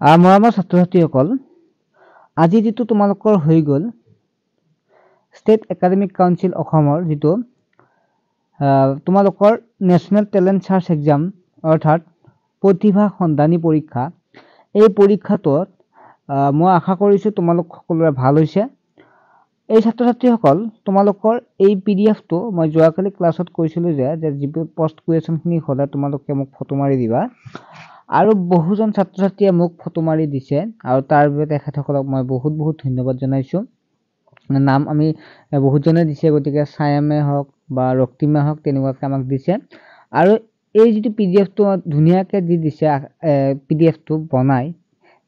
মৰমৰ ছাত্ৰ-ছাত্ৰীসকল, আজি যিটো তোমালোকৰ হৈ গ'ল ষ্টেট একাডেমিক কাউন্সিল অসমৰ যিটো তোমালোকৰ নেশ্যনেল টেলেণ্ট চাৰ্চ এক্সাম অৰ্থাৎ প্ৰতিভা সন্ধানী পৰীক্ষা, এই পৰীক্ষাটোত মই আশা কৰিছোঁ তোমালোক সকলোৰে ভাল হৈছে। এই ছাত্ৰ-ছাত্ৰীসকল, তোমালোকৰ এই পিডিএফটো মই যোৱাকালি ক্লাছত কৈছিলোঁ যে যিবোৰ পোষ্ট কুৱেশ্যনখিনি হ'লে তোমালোকে মোক ফটো মাৰি দিবা, আৰু বহুজন ছাত্ৰ-ছাত্ৰীয়ে মোক ফটো মাৰি দিছে আৰু তাৰ বাবে তেখেতসকলক মই বহুত বহুত ধন্যবাদ জনাইছোঁ। নাম আমি বহুতজনে দিছে, গতিকে ছায়ামে হওক বা ৰক্তিমে হওক তেনেকুৱাকৈ আমাক দিছে। আৰু এই যিটো পিডিএফটো ধুনীয়াকৈ দি দিছে, পিডিএফটো বনাই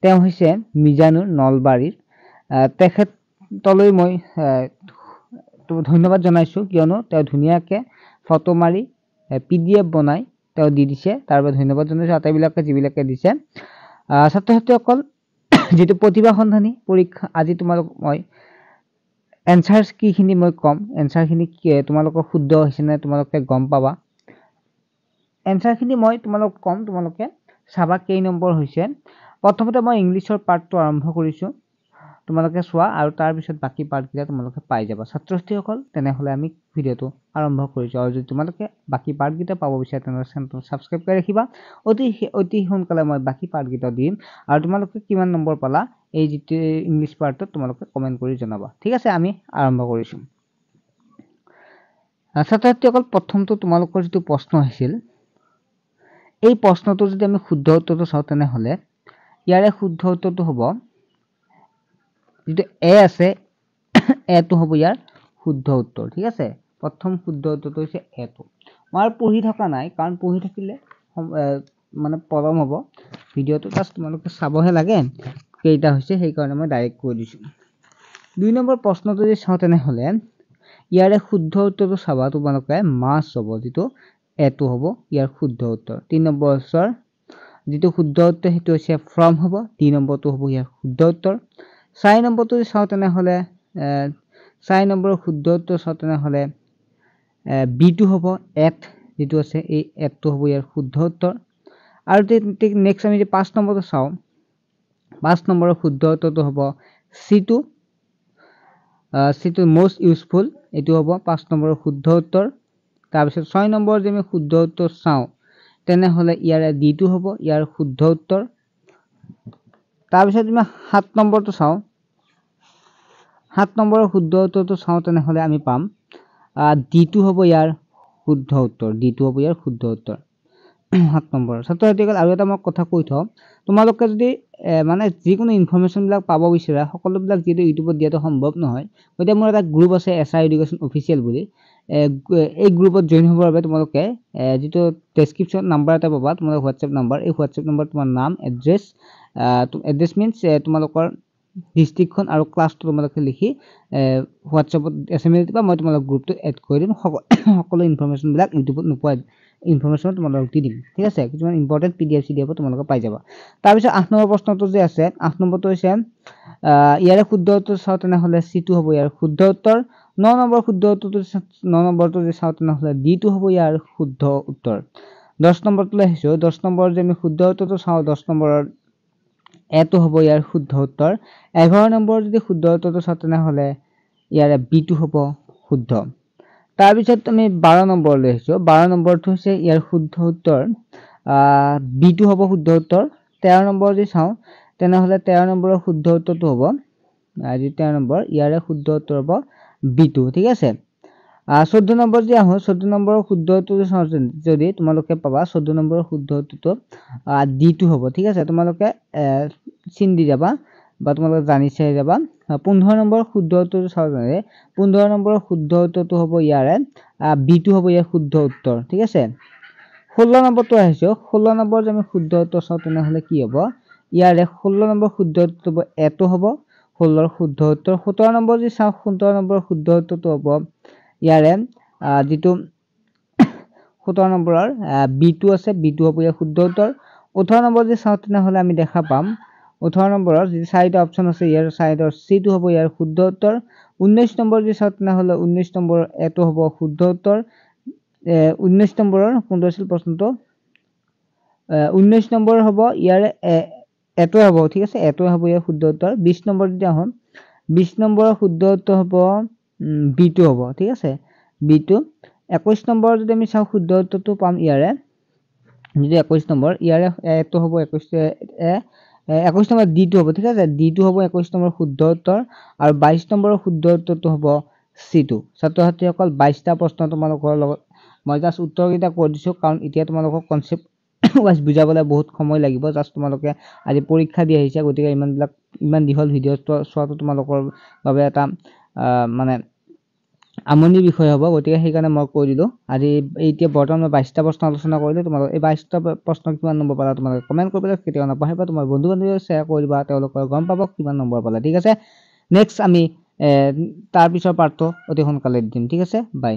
তেওঁ হৈছে মিজানুৰ নলবাৰীৰ। তেখেতলৈ মই ধন্যবাদ জনাইছোঁ, কিয়নো তেওঁ ধুনীয়াকৈ ফটো মাৰি পিডিএফ বনাই তেওঁ দি দিছে, তাৰ বাবে ধন্যবাদ জনাইছোঁ আটাইবিলাকে যিবিলাকে দিছে। ছাত্ৰ-ছাত্ৰীসকল, যিটো প্ৰতিভা সন্ধানী পৰীক্ষা, আজি তোমালোক মই এনচাৰ্ছ কিখিনি মই ক'ম, এনচাৰখিনি তোমালোকৰ শুদ্ধ হৈছে নে তোমালোকে গম পাবা। এনচাৰখিনি মই তোমালোক ক'ম, তোমালোকে চাবা কেই নম্বৰ হৈছে। প্ৰথমতে মই ইংলিছৰ পাৰ্টটো আৰম্ভ কৰিছোঁ, তোমালোকে চোৱা আৰু তাৰপিছত বাকী পাৰ্টকেইটা তোমালোকে পাই যাবা। ছাত্ৰ-ছাত্ৰীসকল, তেনেহ'লে আমি ভিডিঅ'টো আৰম্ভ কৰিছোঁ, আৰু যদি তোমালোকে বাকী পাৰ্টকেইটা পাব বিচাৰে তেনেহ'লে চেনেলটো ছাবস্ক্ৰাইব কৰি ৰাখিবা। অতি সোনকালে মই বাকী পাৰ্টকেইটা দিম, আৰু তোমালোকে কিমান নম্বৰ পালা এই যিটো ইংলিছ পাৰ্টত তোমালোকে কমেণ্ট কৰি জনাবা। ঠিক আছে, আমি আৰম্ভ কৰিছোঁ। ছাত্ৰ-ছাত্ৰীসকল, প্ৰথমটো তোমালোকৰ যিটো প্ৰশ্ন আহিছিল, এই প্ৰশ্নটো যদি আমি শুদ্ধ উত্তৰটো চাওঁ তেনেহ'লে ইয়াৰে শুদ্ধ উত্তৰটো হ'ব যিটো এ আছে, এটো হ'ব ইয়াৰ শুদ্ধ উত্তৰ। ঠিক আছে, প্ৰথম শুদ্ধ উত্তৰটো হৈছে এটো। মই আৰু পঢ়ি থকা নাই, কাৰণ পঢ়ি থাকিলে মানে পলম হ'ব ভিডিঅ'টো, জাষ্ট তোমালোকে চাবহে লাগে কেইটা হৈছে, সেইকাৰণে মই ডাইৰেক্ট কৈ দিছোঁ। 2 নম্বৰ প্ৰশ্নটো যদি চাওঁ তেনেহ'লে ইয়াৰে শুদ্ধ উত্তৰটো চাবা তোমালোকে মাছ হ'ব, যিটো এটো হ'ব ইয়াৰ শুদ্ধ উত্তৰ। 3 নম্বৰ যিটো শুদ্ধ উত্তৰ সেইটো হৈছে ফ্ৰম হ'ব, 3 নম্বৰটো হ'ব ইয়াৰ শুদ্ধ উত্তৰ। 4 নম্বৰটো যদি চাওঁ তেনেহ'লে 4 নম্বৰৰ শুদ্ধ উত্তৰ চাওঁ তেনেহ'লে বিটো হ'ব এট, যিটো আছে এই এটটো হ'ব ইয়াৰ শুদ্ধ উত্তৰ। আৰু নেক্সট আমি যদি 5 নম্বৰটো চাওঁ, 5 নম্বৰৰ শুদ্ধ উত্তৰটো হ'ব চিটো, চিটো মষ্ট ইউজফুল, এইটো হ'ব 5 নম্বৰৰ শুদ্ধ উত্তৰ। তাৰপিছত 6 নম্বৰ যদি আমি শুদ্ধ উত্তৰ চাওঁ তেনেহ'লে ইয়াৰে ডিটো হ'ব ইয়াৰ শুদ্ধ উত্তৰ। তাৰপিছত আমি 7 নম্বৰটো চাওঁ, 7 নম্বৰৰ শুদ্ধ উত্তৰটো চাওঁ তেনেহ'লে আমি পাম ডিটো হ'ব ইয়াৰ শুদ্ধ উত্তৰ, ডিটো হ'ব ইয়াৰ শুদ্ধ উত্তৰ 7 নম্বৰ। ছাত্ৰ-ছাত্ৰীসকল, আৰু এটা মই কথা কৈ থওঁ, তোমালোকে যদি মানে যিকোনো ইনফৰমেশ্যনবিলাক পাব বিচাৰা, সকলোবিলাক যিহেতু ইউটিউবত দিয়াটো সম্ভৱ নহয়, গতিকে মোৰ এটা গ্ৰুপ আছে SR এডুকেশ্যন অফিচিয়েল বুলি। এই গ্ৰুপত জইন হ'বৰ বাবে তোমালোকে যিটো ডেছক্ৰিপশ্যন নাম্বাৰ এটা পাবা, তোমালোকৰ হোৱাটছএপ নাম্বাৰ, এই হোৱাটছএপ নাম্বাৰ তোমাৰ নাম, এড্ৰেছ মিনছ তোমালোকৰ ডিষ্ট্ৰিক্টখন আৰু ক্লাছটো তোমালোকে লিখি হোৱাটছএপত SMS দিবা, মই তোমালোকৰ গ্ৰুপটো এড কৰি দিম। সকলো ইনফৰমেশ্যনবিলাক ইউটিউবত নোপোৱা ইনফৰমেশ্যন তোমালোকক দি দিম। ঠিক আছে, কিছুমান ইম্পৰ্টেণ্ট PDF CDF তোমালোকে পাই যাবা। তাৰপিছত 8 নম্বৰ প্ৰশ্নটো যে আছে, 8 নম্বৰটো হৈছে ইয়াৰে শুদ্ধ উত্তৰ চাওঁ তেনেহ'লে চিটো হ'ব ইয়াৰ শুদ্ধ উত্তৰ। 9 নম্বৰ শুদ্ধ উত্তৰটো 9 নম্বৰটো যদি চাওঁ তেনেহ'লে ডিটো হ'ব ইয়াৰ শুদ্ধ উত্তৰ। 10 নম্বৰটোলৈ আহিছোঁ, 10 নম্বৰ যদি আমি শুদ্ধ উত্তৰটো চাওঁ, 10 নম্বৰৰ এটো হ'ব ইয়াৰ শুদ্ধ উত্তৰ। 11 নম্বৰ যদি শুদ্ধ উত্তৰটো চাওঁ তেনেহ'লে ইয়াৰে বিটো হ'ব শুদ্ধ। তাৰপিছত আমি 12 নম্বৰলৈ আহিছোঁ, 12 নম্বৰটো হৈছে ইয়াৰ শুদ্ধ উত্তৰ, বিটো হ'ব শুদ্ধ উত্তৰ। 13 নম্বৰ যদি চাওঁ তেনেহ'লে 13 নম্বৰৰ শুদ্ধ উত্তৰটো হ'ব 13 নম্বৰ, ইয়াৰে শুদ্ধ উত্তৰ হ'ব বিটো। ঠিক আছে, 14 নম্বৰ যদি আহোঁ, 14 নম্বৰৰ শুদ্ধ উত্তৰটো চাওঁ যদি তোমালোকে পাবা 14 নম্বৰৰ শুদ্ধ উত্তৰটো ডিটো হ'ব। ঠিক আছে, তোমালোকে চিন দি যাবা বা তোমালোকে জানি চাই যাবা। 15 নম্বৰ শুদ্ধ উত্তৰটো চাওঁ জানে, 15 নম্বৰৰ শুদ্ধ উত্তৰটো হ'ব ইয়াৰে বিটো হ'ব ইয়াৰ শুদ্ধ উত্তৰ। ঠিক আছে, 16 নম্বৰটো আহিছোঁ, 16 নম্বৰ যদি আমি শুদ্ধ উত্তৰ চাওঁ তেনেহ'লে কি হ'ব, ইয়াৰে 16 নম্বৰ শুদ্ধ উত্তৰটো হ'ব এটো হ'ব 16ৰ শুদ্ধ উত্তৰ। 17 নম্বৰ যদি চাওঁ, 17 নম্বৰৰ শুদ্ধ উত্তৰটো হ'ব ইয়াৰে যিটো 17 নম্বৰৰ বিটো আছে, বিটো হ'ব ইয়াৰ শুদ্ধ উত্তৰ। 18 নম্বৰ যদি চাওঁ তেনেহ'লে আমি দেখা পাম 18 নম্বৰৰ যি 4টা অপশ্যন আছে, ইয়াৰ 4টাৰ চিটো হ'ব ইয়াৰ শুদ্ধ উত্তৰ। 19 নম্বৰ যদি চাওঁ তেনেহ'লে 19 নম্বৰৰ এটো হ'ব শুদ্ধ উত্তৰ। 19 নম্বৰৰ কোনটো আছিল প্ৰশ্নটো, 19 নম্বৰ হ'ব ইয়াৰে এটোৱে হ'ব ঠিক আছে এটোৱে হ'ব ইয়াৰ শুদ্ধ উত্তৰ 20 নম্বৰ যদি আহোঁ 20 নম্বৰৰ শুদ্ধ উত্তৰ হ'ব বি2 হ'ব ঠিক আছে বি2 21 নম্বৰ যদি আমি চাওঁ শুদ্ধ উত্তৰটো পাম ইয়াৰে যদি 21 নম্বৰ ইয়াৰে এটো হ'ব 21 নম্বৰ ডি2 হ'ব ঠিক আছে ডি2 হ'ব 21 নম্বৰ শুদ্ধ উত্তৰ আৰু 22 নম্বৰৰ শুদ্ধ উত্তৰটো হ'ব সি2 ছাত্ৰ-ছাত্ৰীসকল 22টা প্ৰশ্ন তোমালোকৰ লগত মই জাস্ট উত্তৰকেইটা কৈ দিছো কাৰণ এতিয়া তোমালোকক কনসেপ্ট ওয়াইজ বুজাবলৈ বহুত সময় লাগিব জাস্ট তোমালোকে আজি পৰীক্ষা দি আহিছে গতিকে ইমান দীঘল ভিডিঅ চোৱাটো তোমালোকৰ বাবে এটা মানে আমনিৰ বিষয় হ'ব গতিকে সেইকাৰণে মই কৈ দিলো আজি এতিয়া বৰ্তমান 22টা প্ৰশ্ন আলোচনা কৰিলো তোমালোক এই 22টা প্ৰশ্ন কিমান নম্বৰ পালা তোমালোকে কমেন্ট কৰিবলৈ কেতিয়াও নাপাহৰিবা তোমাৰ বন্ধু-বান্ধৱীক শ্বেয়াৰ কৰিবা তেওঁলোকৰ গম পাব কিমান নম্বৰ পালা ঠিক আছে নেক্সট আমি তাৰ পিছৰ পাৰ্টটো অতি সোনকালে দিম ঠিক আছে বাই